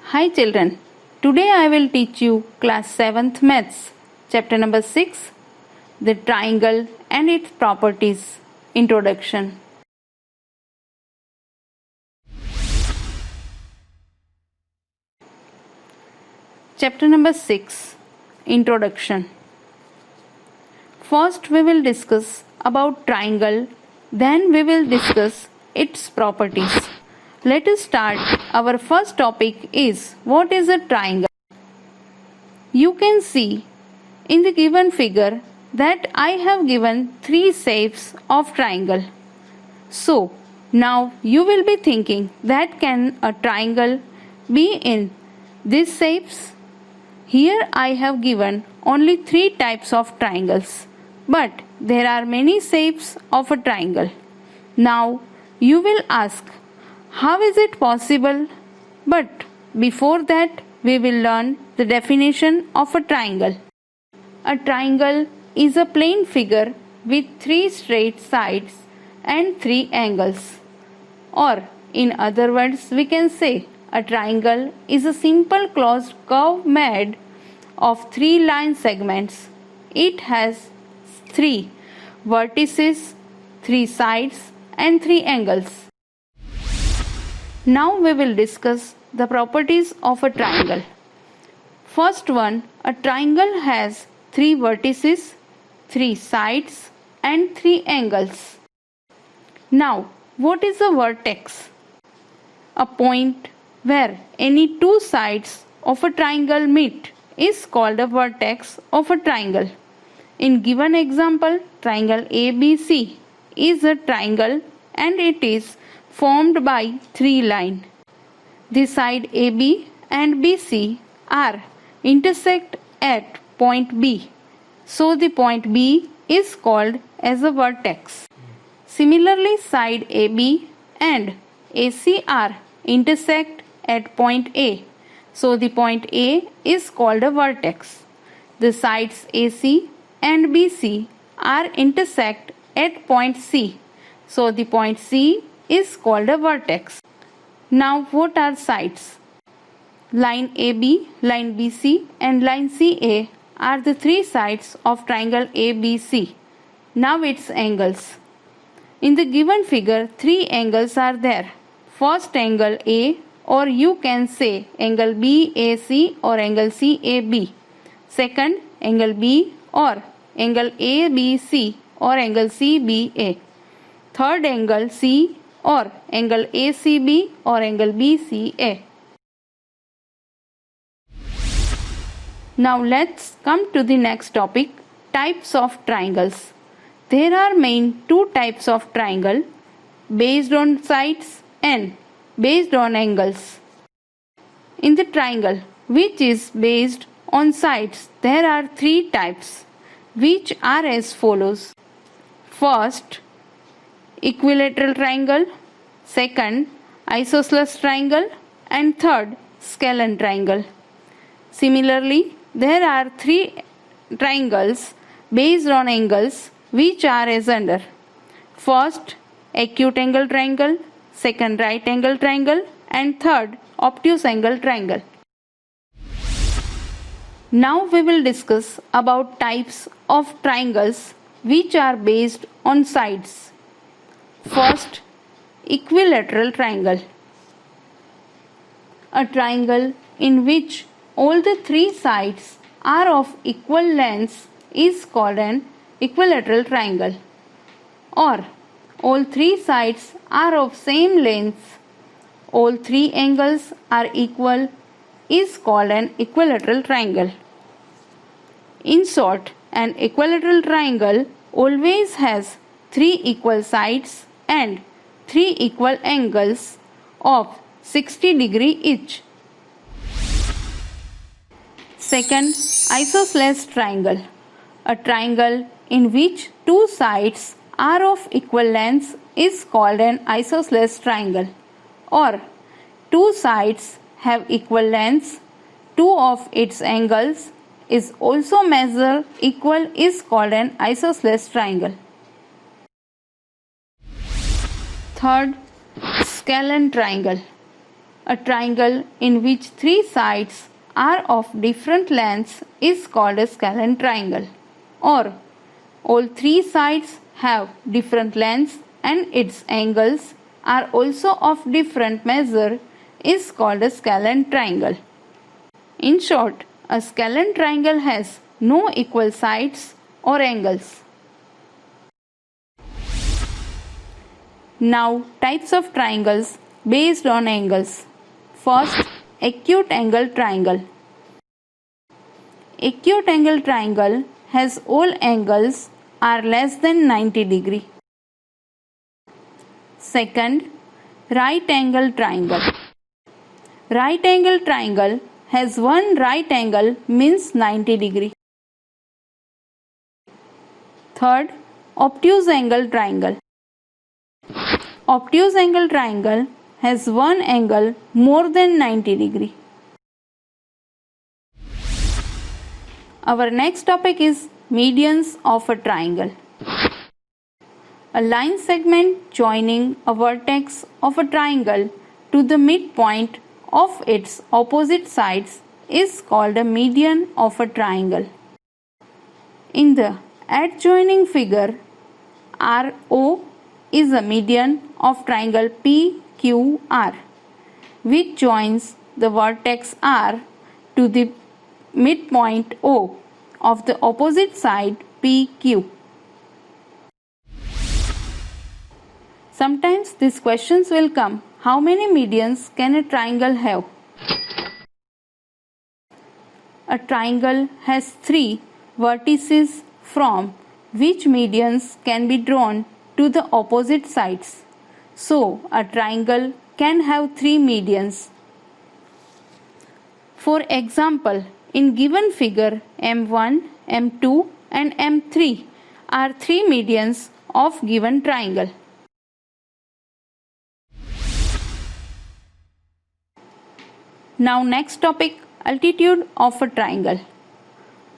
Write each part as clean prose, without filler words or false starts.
Hi children, today I will teach you class 7th maths, chapter number 6, the triangle and its properties. Introduction. Chapter number 6, Introduction. First we will discuss about triangle, then we will discuss its properties. Let us start. Our first topic is what is a triangle? You can see in the given figure that I have given 3 shapes of triangle. So, now you will be thinking that can a triangle be in these shapes? Here I have given only 3 types of triangles, but there are many shapes of a triangle. Now you will ask, how is it possible? But before that, we will learn the definition of a triangle. A triangle is a plane figure with 3 straight sides and 3 angles. Or, in other words, we can say a triangle is a simple closed curve made of 3 line segments. It has 3 vertices, 3 sides, and 3 angles. Now we will discuss the properties of a triangle. First one, a triangle has 3 vertices, 3 sides, and 3 angles. Now, what is a vertex? A point where any 2 sides of a triangle meet is called a vertex of a triangle. In given example, triangle ABC is a triangle and it is formed by 3 lines. The side AB and BC are intersect at point B. So the point B is called as a vertex. Similarly, side AB and AC are intersect at point A. So the point A is called a vertex. The sides AC and BC are intersect at point C. So the point C is called a vertex. Now what are sides? Line AB, line BC and line CA are the 3 sides of triangle ABC. Now its angles. In the given figure, 3 angles are there. First angle A, or you can say angle BAC or angle CAB. Second angle B or angle ABC or angle CBA. Third angle C or angle ACB or angle BCA. Now let's come to the next topic, types of triangles. There are main 2 types of triangle, based on sides and based on angles. In the triangle which is based on sides, there are 3 types which are as follows. First, equilateral triangle, second, isosceles triangle, and third, scalene triangle. Similarly, there are 3 triangles based on angles which are as under. First, acute angle triangle, second, right angle triangle, and third, obtuse angle triangle. Now we will discuss about types of triangles which are based on sides. First, equilateral triangle. A triangle in which all the 3 sides are of equal length is called an equilateral triangle. Or all 3 sides are of same length, all 3 angles are equal is called an equilateral triangle. In short, an equilateral triangle always has 3 equal sides and 3 equal angles of 60 degrees each. Second, isosceles triangle. A triangle in which 2 sides are of equal length is called an isosceles triangle. Or 2 sides have equal lengths, 2 of its angles is also measure equal is called an isosceles triangle. Third, Scalene triangle. A triangle in which three sides are of different lengths is called a scalene triangle. Or all three sides have different lengths and its angles are also of different measure is called a scalene triangle. In short, a scalene triangle has no equal sides or angles. Now, types of triangles based on angles. First, acute angle triangle. Acute angle triangle has all angles are less than 90 degree. Second, right angle triangle. Right angle triangle has one right angle means 90 degree. Third, obtuse angle triangle. Obtuse angle triangle has one angle more than 90 degree. Our next topic is medians of a triangle. A line segment joining a vertex of a triangle to the midpoint of its opposite sides is called a median of a triangle. In the adjoining figure, RO is a median of triangle PQR, which joins the vertex R to the midpoint O of the opposite side PQ. Sometimes these questions will come. How many medians can a triangle have? A triangle has three vertices from which medians can be drawn to the opposite sides. So, a triangle can have three medians. For example, in given figure, M1, M2 and M3 are three medians of given triangle. Now next topic, altitude of a triangle.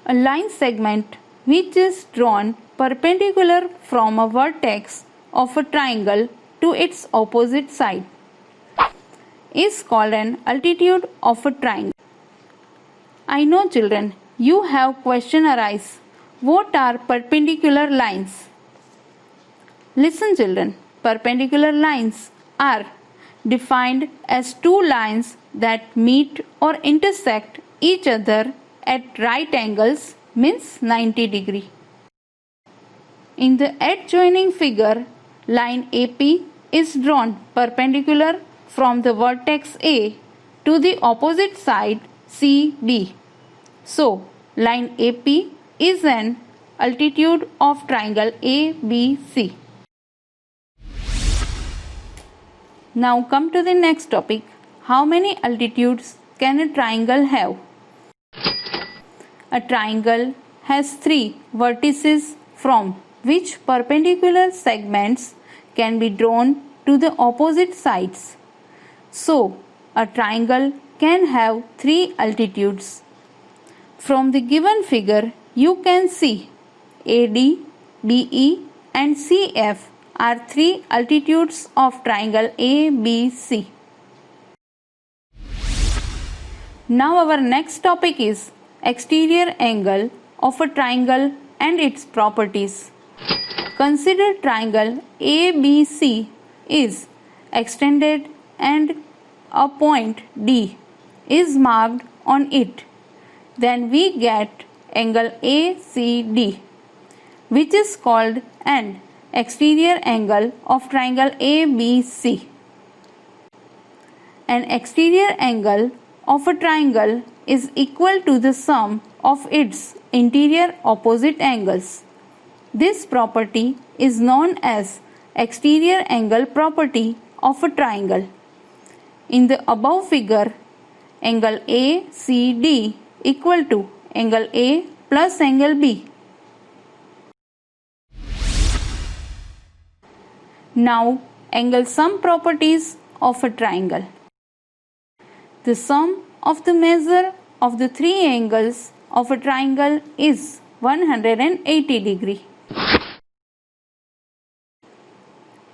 A line segment which is drawn perpendicular from a vertex of a triangle to its opposite side is called an altitude of a triangle. I know children, you have question arise. What are perpendicular lines? Listen children, perpendicular lines are defined as two lines that meet or intersect each other at right angles means 90 degree. In the adjoining figure, line AP is drawn perpendicular from the vertex A to the opposite side CD. So, line AP is an altitude of triangle ABC. Now come to the next topic. How many altitudes can a triangle have? A triangle has three vertices from which perpendicular segments can be drawn to the opposite sides. So, a triangle can have three altitudes. From the given figure, you can see AD, BE and CF are three altitudes of triangle ABC. Now our next topic is exterior angle of a triangle and its properties. Consider triangle ABC is extended and a point D is marked on it. Then we get angle ACD, which is called an exterior angle of triangle ABC. An exterior angle of a triangle is equal to the sum of its interior opposite angles. This property is known as exterior angle property of a triangle. In the above figure, angle ACD equal to angle A plus angle B. Now, angle sum properties of a triangle. The sum of the measure of the three angles of a triangle is 180 degree.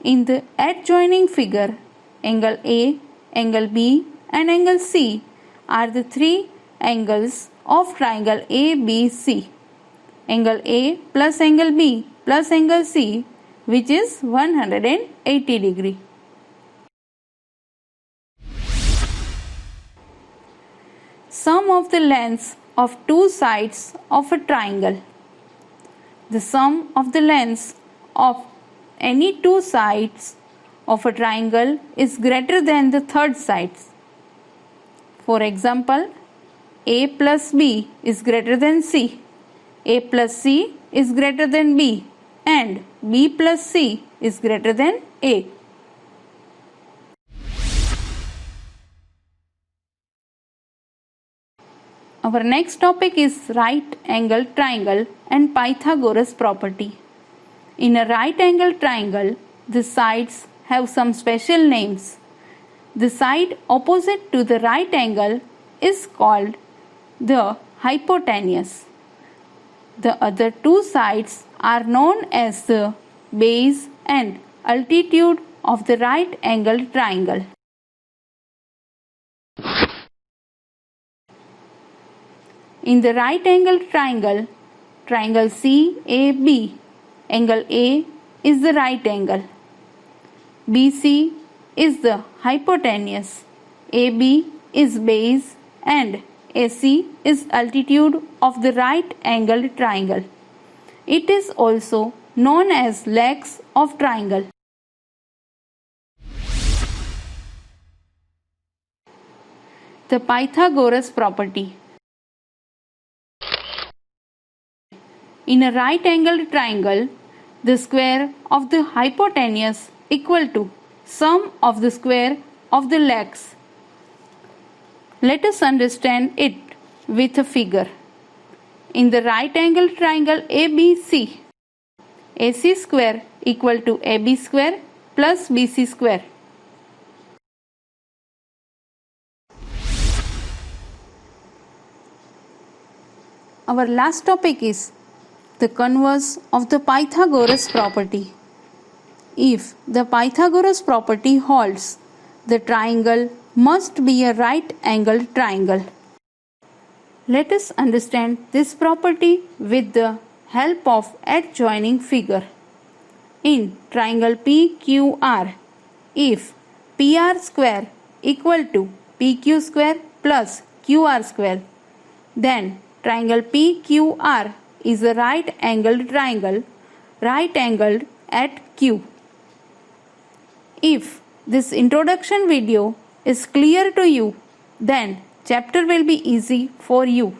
In the adjoining figure, Angle A, angle B and angle C are the three angles of triangle ABC. Angle A plus angle B plus angle C, which is 180 degree. Sum of the lengths of two sides of a triangle. The sum of the lengths of any two sides of a triangle is greater than the third sides. For example, A plus B is greater than C, A plus C is greater than B, and B plus C is greater than A. Our next topic is right angle triangle and Pythagoras property. In a right angle triangle, the sides have some special names. The side opposite to the right angle is called the hypotenuse. The other two sides are known as the base and altitude of the right angle triangle. In the right angle triangle, triangle CAB, angle A is the right angle, BC is the hypotenuse, AB is base and AC is altitude of the right angle triangle. It is also known as legs of triangle. The Pythagoras property. In a right angled triangle, the square of the hypotenuse equal to sum of the square of the legs. Let us understand it with a figure. In the right angled triangle ABC, AC square equal to AB square plus BC square. Our last topic is the converse of the Pythagoras property. If the Pythagoras property holds, the triangle must be a right angled triangle. Let us understand this property with the help of adjoining figure. In triangle PQR, if PR square equal to PQ square plus QR square, then triangle PQR is a right angled triangle, right angled at Q. If this introduction video is clear to you, then chapter will be easy for you.